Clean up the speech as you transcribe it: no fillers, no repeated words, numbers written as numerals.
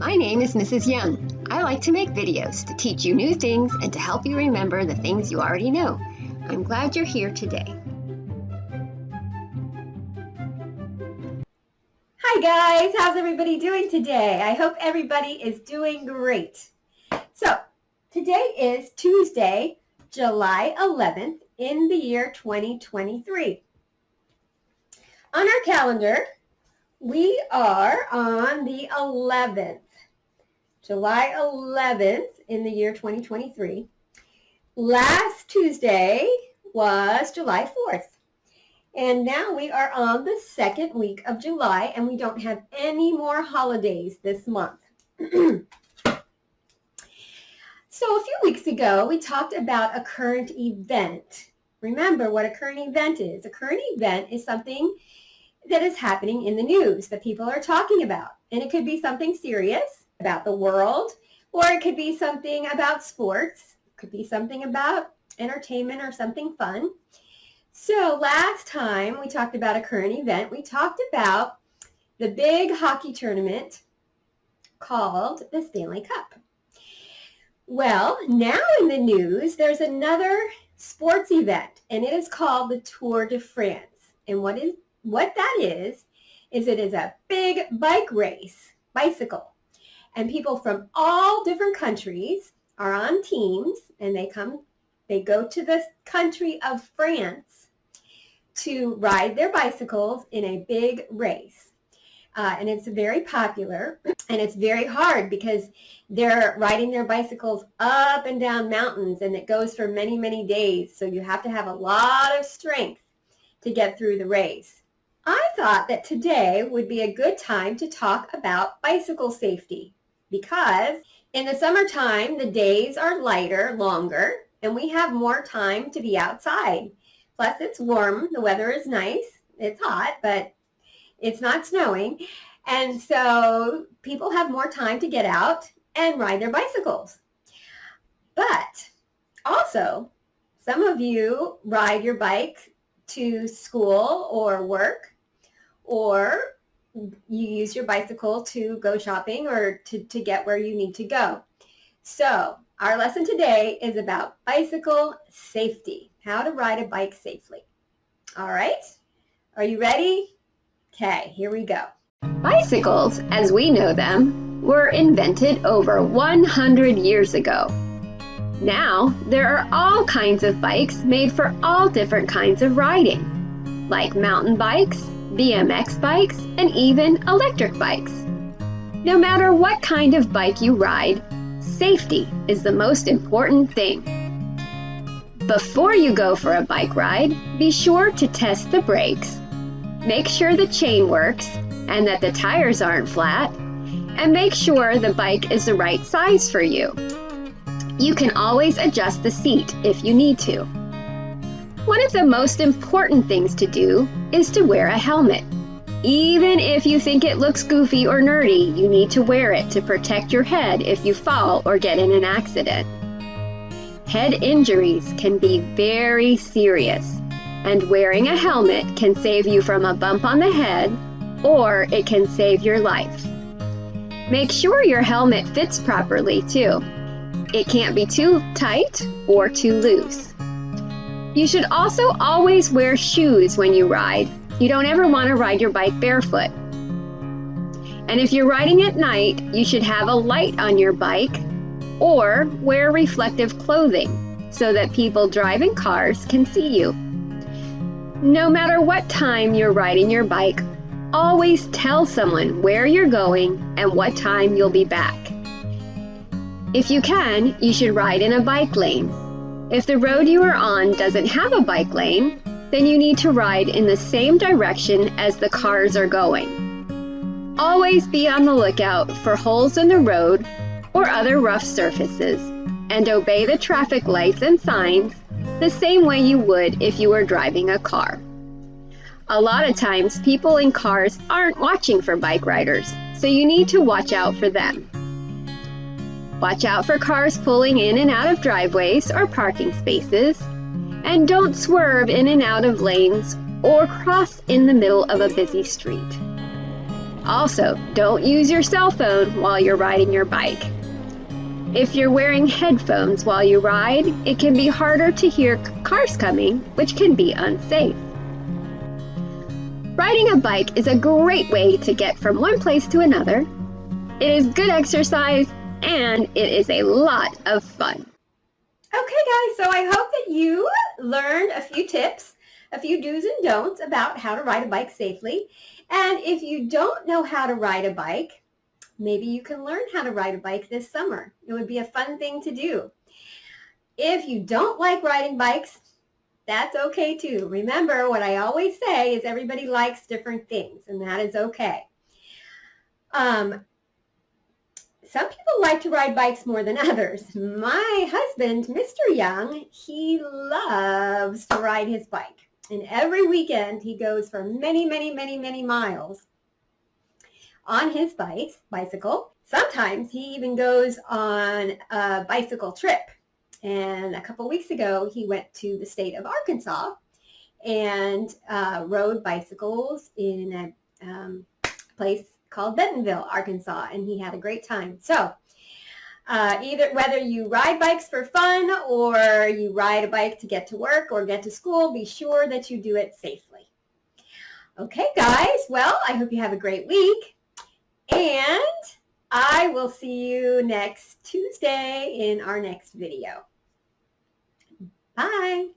My name is Mrs. Young. I like to make videos to teach you new things and to help you remember the things you already know. I'm glad you're here today. Hi guys, how's everybody doing today? I hope everybody is doing great. So, today is Tuesday, July 11th in the year 2023. On our calendar, we are on the 11th. July 11th in the year 2023. Last Tuesday was July 4th. And now we are on the second week of July and we don't have any more holidays this month. So a few weeks ago, we talked about a current event. Remember what a current event is. A current event is something that is happening in the news that people are talking about. And it could be something serious about the world, or it could be something about sports, it could be something about entertainment or something fun. So last time we talked about a current event, we talked about the big hockey tournament called the Stanley Cup. Well, now in the news, there's another sports event, and it is called the Tour de France. And what that is it is a big bike race, bicycle. And people from all different countries are on teams, and they go to the country of France to ride their bicycles in a big race. And it's very popular, and it's very hard because they're riding their bicycles up and down mountains, and it goes for many, many days. So you have to have a lot of strength to get through the race. I thought that today would be a good time to talk about bicycle safety, because in the summertime, the days are lighter, longer, and we have more time to be outside. Plus, it's warm. The weather is nice. It's hot, but it's not snowing. And so people have more time to get out and ride their bicycles. But also, some of you ride your bike to school or work, or you use your bicycle to go shopping or to get where you need to go. So our lesson today is about bicycle safety, how to ride a bike safely. All right, are you ready? Okay, here we go. Bicycles, as we know them, were invented over 100 years ago. Now, there are all kinds of bikes made for all different kinds of riding, like mountain bikes, BMX bikes, and even electric bikes. No matter what kind of bike you ride, safety is the most important thing. Before you go for a bike ride, be sure to test the brakes, make sure the chain works and that the tires aren't flat, and make sure the bike is the right size for you. You can always adjust the seat if you need to. One of the most important things to do is to wear a helmet. Even if you think it looks goofy or nerdy, you need to wear it to protect your head if you fall or get in an accident. Head injuries can be very serious, and wearing a helmet can save you from a bump on the head, or it can save your life. Make sure your helmet fits properly too. It can't be too tight or too loose. You should also always wear shoes when you ride. You don't ever want to ride your bike barefoot. And if you're riding at night, you should have a light on your bike or wear reflective clothing so that people driving cars can see you. No matter what time you're riding your bike, always tell someone where you're going and what time you'll be back. If you can, you should ride in a bike lane. If the road you are on doesn't have a bike lane, then you need to ride in the same direction as the cars are going. Always be on the lookout for holes in the road or other rough surfaces, and obey the traffic lights and signs the same way you would if you were driving a car. A lot of times, people in cars aren't watching for bike riders, so you need to watch out for them. Watch out for cars pulling in and out of driveways or parking spaces, and don't swerve in and out of lanes or cross in the middle of a busy street. Also, don't use your cell phone while you're riding your bike. If you're wearing headphones while you ride, it can be harder to hear cars coming, which can be unsafe. Riding a bike is a great way to get from one place to another. It is good exercise, and it is a lot of fun. Okay, guys, so I hope that you learned a few tips, a few do's and don'ts about how to ride a bike safely. And if you don't know how to ride a bike, maybe you can learn how to ride a bike this summer. It would be a fun thing to do. If you don't like riding bikes, that's okay too. Remember, what I always say is everybody likes different things, and that is okay. Some people like to ride bikes more than others. My husband, Mr. Young, he loves to ride his bike. And every weekend he goes for many, many, many, many miles on his bicycle. Sometimes he even goes on a bicycle trip. And a couple weeks ago, he went to the state of Arkansas and rode bicycles in a place called Bentonville, Arkansas, and he had a great time. So whether you ride bikes for fun or you ride a bike to get to work or get to school, be sure that you do it safely. Okay, guys, well, I hope you have a great week, and I will see you next Tuesday in our next video. Bye.